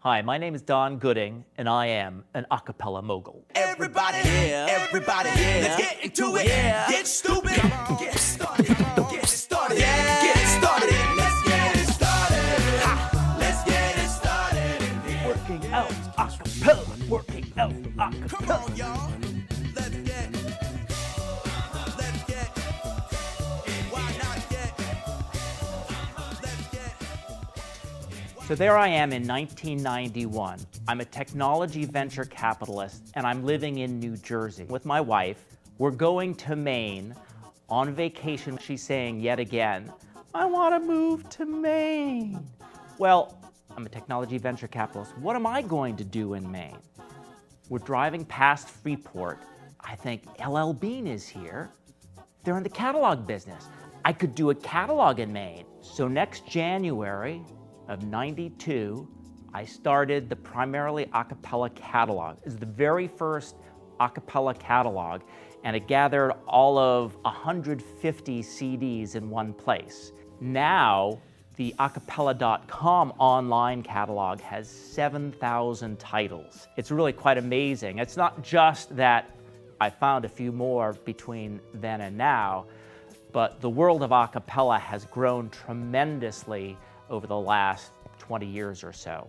Hi, my name is Don Gooding, and I am an a cappella mogul. Everybody, everybody, let's get into it. Get stupid. Get started. Get started. Get started. Let's get it started. Let's get it started. Working out a cappella. Working out a cappella. Come on, y'all. Let's get. Why not get? Let's get. So there I am in 1991. I'm a technology venture capitalist, and I'm living in New Jersey with my wife. We're going to Maine on vacation. She's saying yet again, I want to move to Maine. Well, I'm a technology venture capitalist. What am I going to do in Maine? We're driving past Freeport. I think LL Bean is here. They're in the catalog business. I could do a catalog in Maine. So next January of '92, I started the primarily a cappella catalog. It's the very first a cappella catalog, and it gathered all of 150 CDs in one place. Now, the acappella.com online catalog has 7,000 titles. It's really quite amazing. It's not just that I found a few more between then and now, but the world of a cappella has grown tremendously over the last 20 years or so.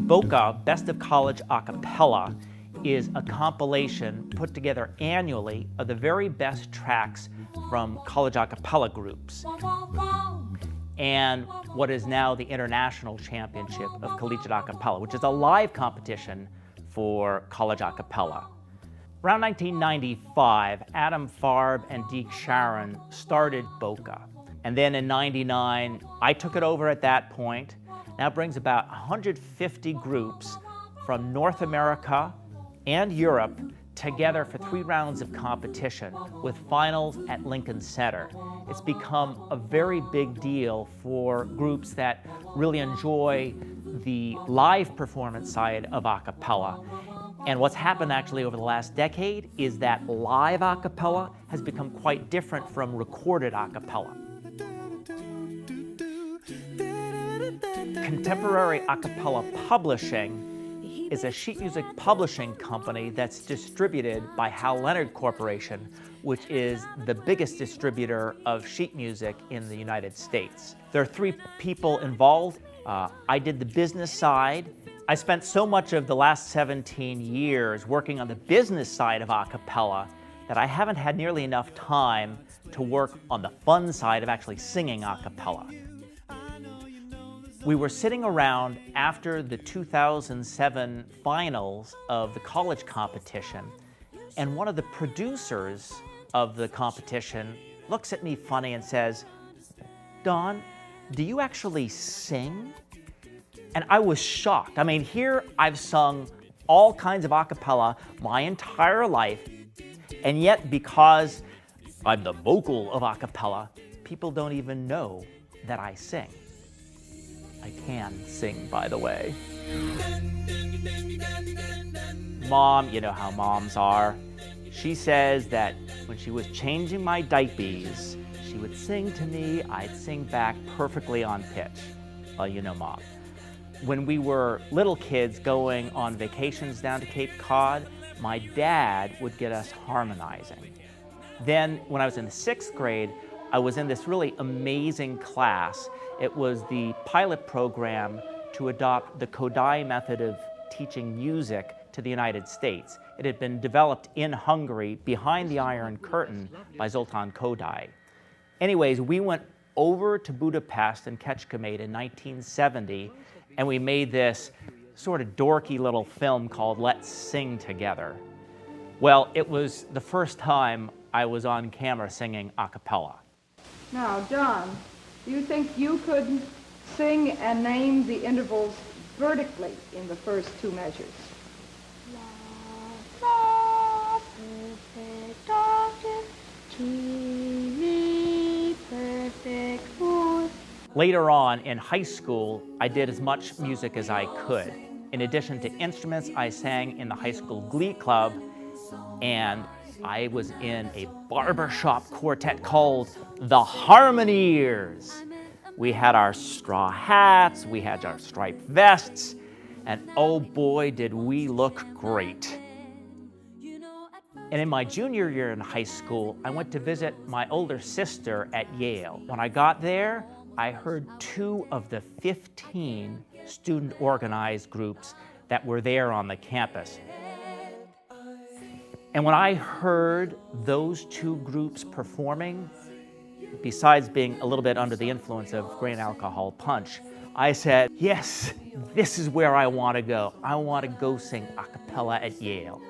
Vocal Best of College A Cappella is a compilation put together annually of the very best tracks from college a cappella groups and what is now the International Championship of Collegiate A Cappella, which is a live competition for college a cappella. Around 1995, Adam Farb and Deke Sharon started Vocal. And then in '99, I took it over at that point. Now it brings about 150 groups from North America and Europe together for 3 rounds of competition with finals at Lincoln Center. It's become a very big deal for groups that really enjoy the live performance side of a cappella. And what's happened actually over the last decade is that live a cappella has become quite different from recorded a cappella. Contemporary a cappella Publishing is a sheet music publishing company that's distributed by Hal Leonard Corporation, which is the biggest distributor of sheet music in the United States. There are 3 people involved. I did the business side. I spent so much of the last 17 years working on the business side of a cappella that I haven't had nearly enough time to work on the fun side of actually singing a cappella. We were sitting around after the 2007 finals of the college competition, and one of the producers of the competition looks at me funny and says, Don, do you actually sing? And I was shocked. I mean, here I've sung all kinds of a cappella my entire life, and yet because I'm the mogul of a cappella, people don't even know that I sing. I can sing, by the way. Mom, you know how moms are. She says that when she was changing my diapers, she would sing to me, I'd sing back perfectly on pitch. Well, you know Mom. When we were little kids going on vacations down to Cape Cod, my dad would get us harmonizing. Then, when I was in the 6th grade, I was in this really amazing class. It was the pilot program to adopt the Kodály method of teaching music to the United States. It had been developed in Hungary behind the Iron Curtain by Zoltán Kodály. Anyways, we went over to Budapest and Kecskemét in 1970, and we made this sort of dorky little film called Let's Sing Together. Well, it was the first time I was on camera singing a cappella. Now, Don, do you think you could sing and name the intervals vertically in the first 2 measures? La, perfect octave, G, perfect fourth. Later on in high school, I did as much music as I could. In addition to instruments, I sang in the high school glee club, and I was in a barbershop quartet called the Harmoniers. We had our straw hats, we had our striped vests, and oh boy, did we look great. And in my junior year in high school, I went to visit my older sister at Yale. When I got there, I heard 2 of the 15 student organized groups that were there on the campus. And when I heard those 2 groups performing, besides being a little bit under the influence of grain alcohol punch, I said, yes, this is where I want to go. I want to go sing a cappella at Yale.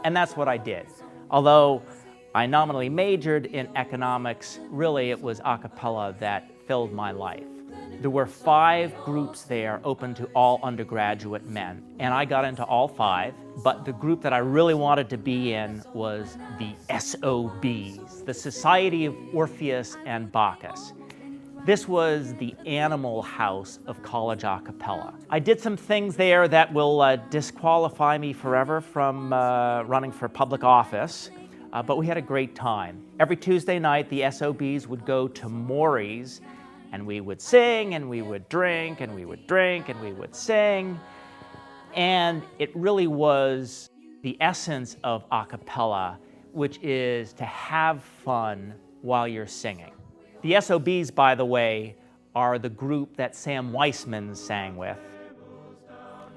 And that's what I did. Although I nominally majored in economics, really it was a cappella that filled my life. There were 5 groups there open to all undergraduate men, and I got into all 5, but the group that I really wanted to be in was the SOBs, the Society of Orpheus and Bacchus. This was the animal house of college a cappella. I did some things there that will disqualify me forever from running for public office, but we had a great time. Every Tuesday night, the SOBs would go to Maury's, and we would sing, and we would drink, and we would drink, and we would sing. And it really was the essence of a cappella, which is to have fun while you're singing. The SOBs, by the way, are the group that Sam Weissman sang with.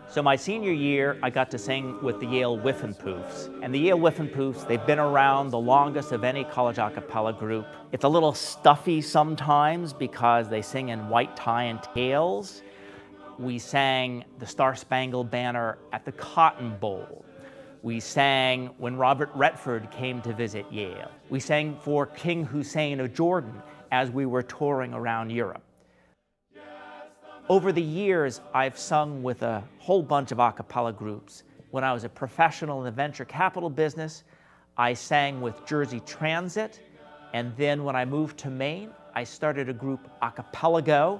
So my senior year, I got to sing with the Yale Whiffenpoofs. And the Yale Whiffenpoofs, they've been around the longest of any college a cappella group. It's a little stuffy sometimes because they sing in white tie and tails. We sang the Star-Spangled Banner at the Cotton Bowl. We sang when Robert Redford came to visit Yale. We sang for King Hussein of Jordan as we were touring around Europe. Over the years, I've sung with a whole bunch of a cappella groups. When I was a professional in the venture capital business, I sang with Jersey Transit, and then when I moved to Maine, I started a group, Acapella,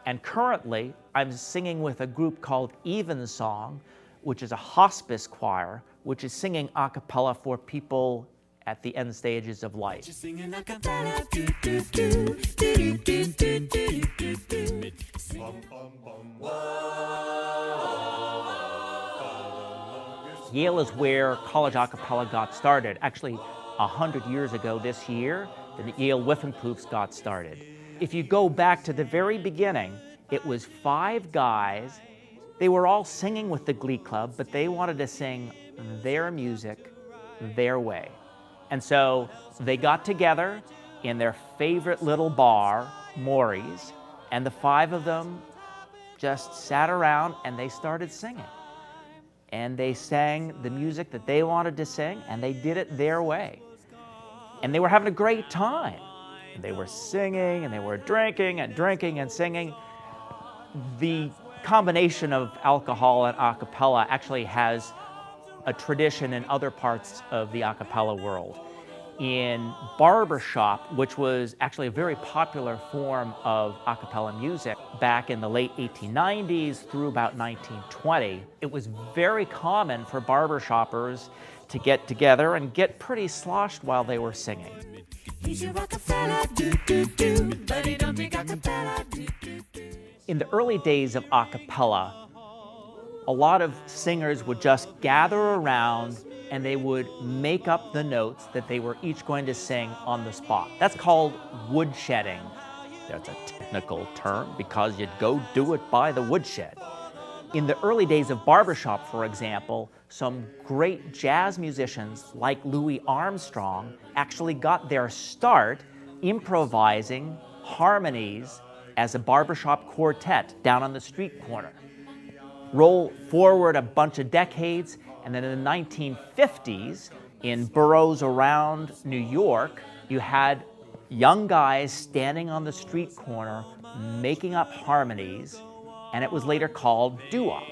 and currently I'm singing with a group called Evensong, which is a hospice choir, which is singing a cappella for people at the end stages of life. Yale is where college a cappella got started. Actually, 100 years ago this year, the Yale Whiffenpoofs got started. If you go back to the very beginning, it was 5 guys. They were all singing with the Glee Club, but they wanted to sing their music their way. And so they got together in their favorite little bar, Maury's, and the 5 of them just sat around and they started singing. And they sang the music that they wanted to sing, and they did it their way. And they were having a great time. And they were singing, and they were drinking and singing. The combination of alcohol and a cappella actually has a tradition in other parts of the a cappella world. In barbershop, which was actually a very popular form of a cappella music back in the late 1890s through about 1920, it was very common for barbershoppers to get together and get pretty sloshed while they were singing. In the early days of a cappella, a lot of singers would just gather around and they would make up the notes that they were each going to sing on the spot. That's called woodshedding. That's a technical term because you'd go do it by the woodshed. In the early days of barbershop, for example, some great jazz musicians like Louis Armstrong actually got their start improvising harmonies as a barbershop quartet down on the street corner. Roll forward a bunch of decades, and then in the 1950s, in boroughs around New York, you had young guys standing on the street corner making up harmonies, and it was later called doo-wop.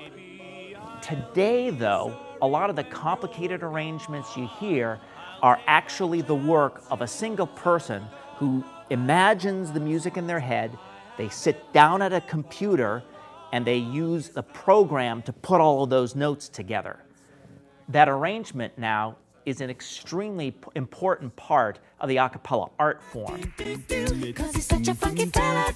Today, though, a lot of the complicated arrangements you hear are actually the work of a single person who imagines the music in their head. They sit down at a computer and they use the program to put all of those notes together. That arrangement now is an extremely important part of the a cappella art form. Cause he's such a funky fella.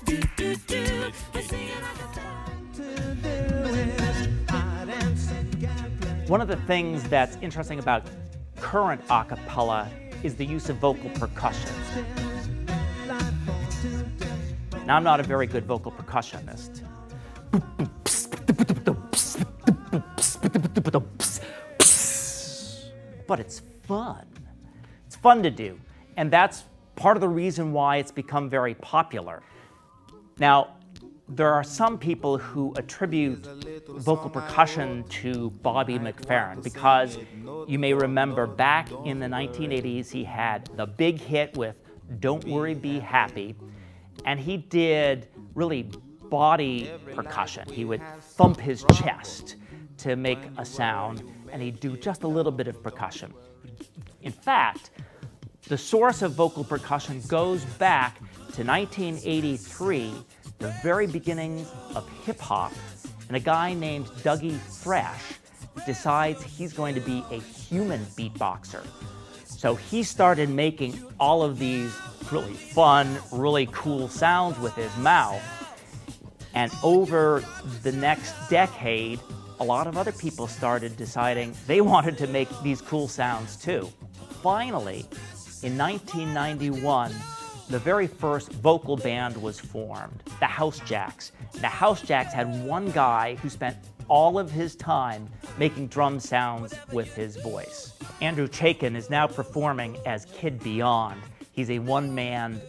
One of the things that's interesting about current a cappella is the use of vocal percussion. Now, I'm not a very good vocal percussionist. But it's fun. It's fun to do. And that's part of the reason why it's become very popular. Now, there are some people who attribute vocal percussion to Bobby McFerrin because you may remember back in the 1980s he had the big hit with Don't Worry, Be Happy, and he did really body percussion. He would thump his chest to make a sound, and he'd do just a little bit of percussion. In fact, the source of vocal percussion goes back to 1983, the very beginnings of hip-hop, and a guy named Dougie Fresh decides he's going to be a human beatboxer. So he started making all of these really fun, really cool sounds with his mouth. And over the next decade, a lot of other people started deciding they wanted to make these cool sounds too. Finally, in 1991, the very first vocal band was formed, the House Jacks. The House Jacks had one guy who spent all of his time making drum sounds with his voice. Andrew Chaikin is now performing as Kid Beyond. He's a one-man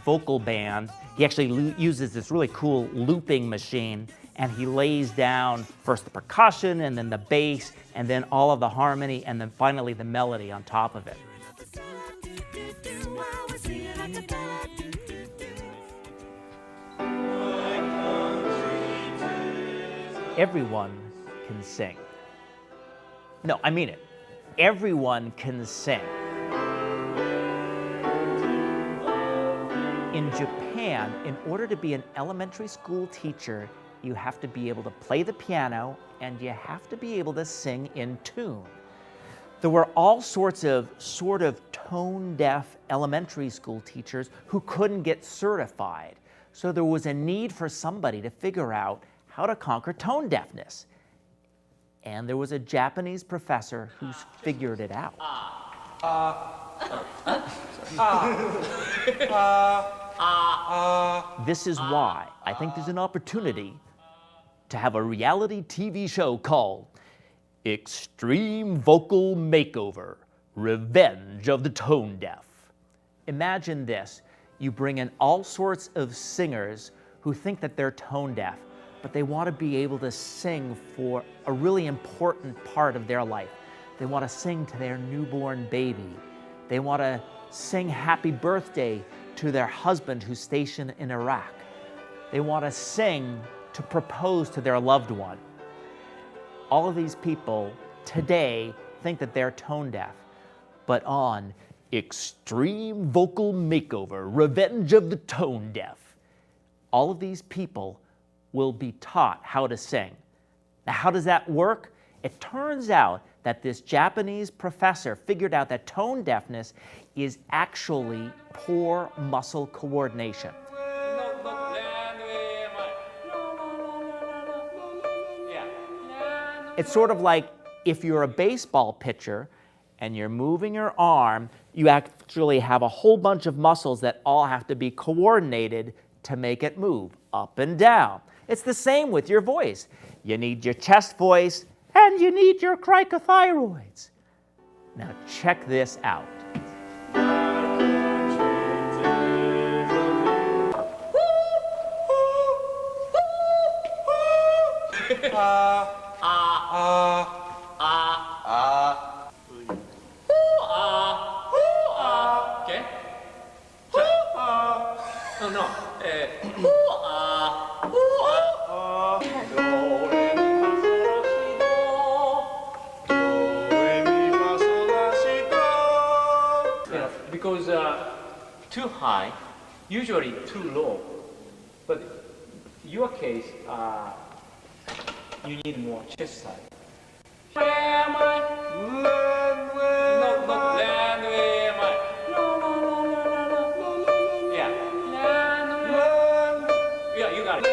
vocal band. He actually uses this really cool looping machine, and he lays down first the percussion, and then the bass, and then all of the harmony, and then finally the melody on top of it. Everyone can sing. No, I mean it. Everyone can sing. In Japan, in order to be an elementary school teacher, you have to be able to play the piano and you have to be able to sing in tune. There were all sorts of sort of tone-deaf elementary school teachers who couldn't get certified. So there was a need for somebody to figure out how to conquer tone deafness. And there was a Japanese professor who's figured it out. This is why I think there's an opportunity to have a reality TV show called Extreme Vocal Makeover, Revenge of the Tone Deaf. Imagine this. You bring in all sorts of singers who think that they're tone deaf, but they want to be able to sing for a really important part of their life. They want to sing to their newborn baby. They want to sing happy birthday to their husband who's stationed in Iraq. They want to sing to propose to their loved one. All of these people today think that they're tone deaf, but on Extreme Vocal Makeover, Revenge of the Tone Deaf, all of these people will be taught how to sing. Now, how does that work? It turns out that this Japanese professor figured out that tone deafness is actually poor muscle coordination. It's sort of like if you're a baseball pitcher and you're moving your arm, you actually have a whole bunch of muscles that all have to be coordinated to make it move up and down. It's the same with your voice. You need your chest voice and you need your cricothyroids. Now check this out. Okay. No. Because too high, usually too low. But your case, you need more chest side. Where am I? No, you got it.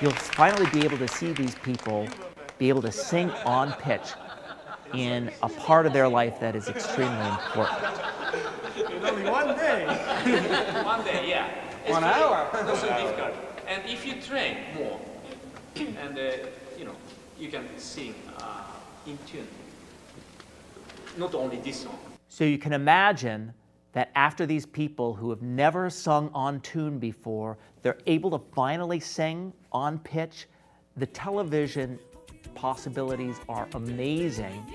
You'll finally be able to see these people be able to sing on pitch in a part of their life that is extremely important. Only one day. One day, yeah. It's 1 hour. Not so difficult. And if you train more, and you know, you can sing in tune. Not only this song. So you can imagine that after these people who have never sung on tune before, they're able to finally sing on pitch. The television possibilities are amazing.